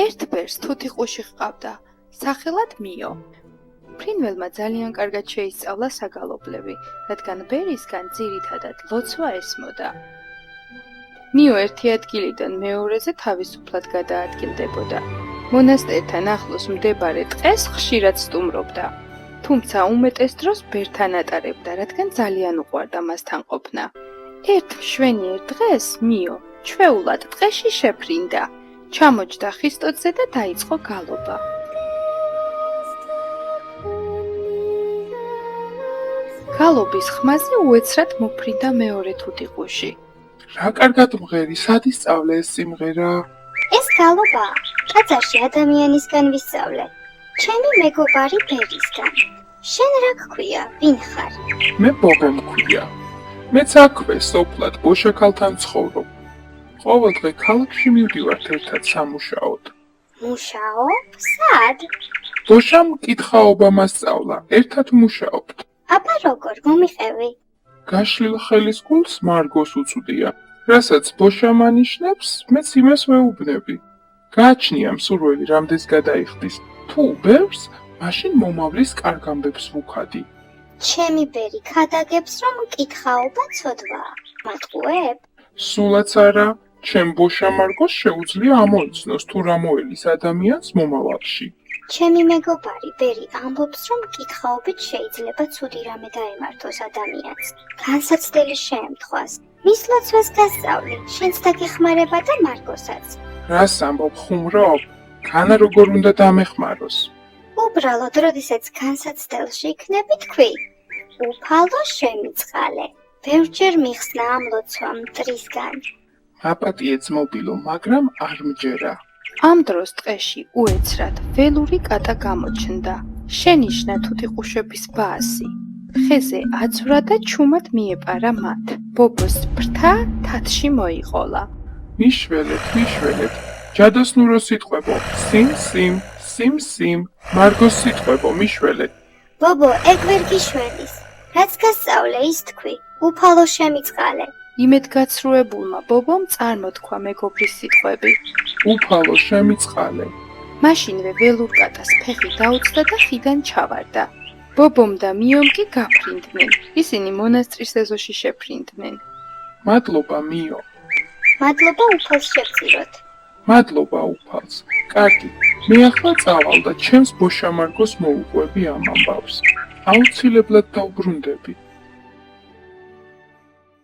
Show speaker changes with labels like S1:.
S1: ერთ ბერს თუთიყუში ჰყავდა, სახელად მიო. ფრინველმა ძალიან კარგად შეისწავლა საგალობლები, რადგან ბერისგან ძირითადად ლოცვა ესმოდა. მიო ერთი ადგილიდან მეორეზე თავისუფლად გადაადგილდებოდა. მონასტერთან ახლოს მდებარე ტყეს ხშირად სტუმრობდა. თუმცა უმეტეს დროს ბერთან ატარებდა, რადგან ძალიან უყვარდა მასთან ყოფნა. ერთ მშვენიერ დღეს მიო ჩვეულად ტყეში შეფრინდა. ჩამოჯდა ხის ტოტზე და დაიწყო გალობა. გალობის ხმაზე უეცრად მოფრინდა მეორე თუთიყუში.
S2: რა კარგად მღერი, სად ისწავლე ეს სიმღერა?
S3: ეს გალობა ტაძარში ადამიანისგან ვისწავლე. ჩემი მეგობარი ბერისგან. შენ რა გქვია, ვინ ხარ?
S2: მე ბობო მქვია. მეც აქვე სოფლად ბოშაქალთან ცხოვრობ. ყოველდღე ქალაქში მივდივართ ერთად სამუშაოდ.
S3: მუშაო? სად?
S2: ბოშამ კითხაობა მასწავლა, ერთად მუშაობთ.
S3: აბა როგორ მომიყევი?
S2: გაშლილ ხელის გულს მარგოს უწვდია. რასაც ბოშა მანიშნებს, მეც იმას ვეუბნები. გააჩნია მსურველი რამდენს გადაიხდის. თუ ბევრს, მაშინ მომავლის კარგ ამბებს ვუხადი.
S3: ჩემი ბერი ქადაგებს, რომ კითხაობა ცოდვაა. მატყუებ?
S2: სულაც არა, ჩემ ბოშა მარგოს შეუძლია ამოიცნოს თუ რა მოელის ადამიანს მომავალში.
S3: ჩემი მეგობარი ბერი ამბობს, რომ კითხაობით შეიძლება ცუდი რამე დაემართოს ადამიანს. განსაცდელი შეემთხვას. მის ლოცვას გასწავლი, შენც დაგეხმარება და მარგოსაც.
S2: რას ამბობ ხუმრობ? განა როგორ უნდა დამეხმაროს?
S3: უბრალოდ, როდესაც განსაცდელში იქნები თქვი. უფალო შემიწყალე. ბევრჯერ მიხსნა ამ ლოცვა მტრისგან.
S2: აპატიე ძმობილო, მაგრამ არ მჯერა.
S1: ამ დროს ტყეში უეცრად ველური კატა გამოჩნდა. შენიშნა თუთიყუშების ბაასი. ხეზე აცვრა და ჩუმად მიეპარა მათ. ბობოს ფრთა თათში მოიყოლა.
S2: მიშველეთ, ჯადოსნურო სიტყვებო, სიმ, მარგოს სიტყვებო, მიშველეთ.
S3: ბობო, ეგ ვერ გიშველის. რაც გასწავლე ის თქვი. უფალო შემიწყალე.
S1: იმედგაცრუებულმა ბობომ წარმოთქვა მეგობრის სიტყვები.
S2: უფალო შემიწყალე.
S1: მაშინვე ველურ კატას ფეხი დაუწდა და ხიდან ჩავარდა. ბობომ და მიომ კი გაფრინდნენ. ისინი მონასტრის ეზოში შეფრინდნენ.
S2: მადლობა მიო.
S3: მადლობა უფალს შეგწიროთ.
S2: მადლობა უფალს. კარგი, მე ახლა წავალ და ჩემს ბოშამარგოს მოუყვები ამ ამბავს. აუცილებლად დავბრუნდები.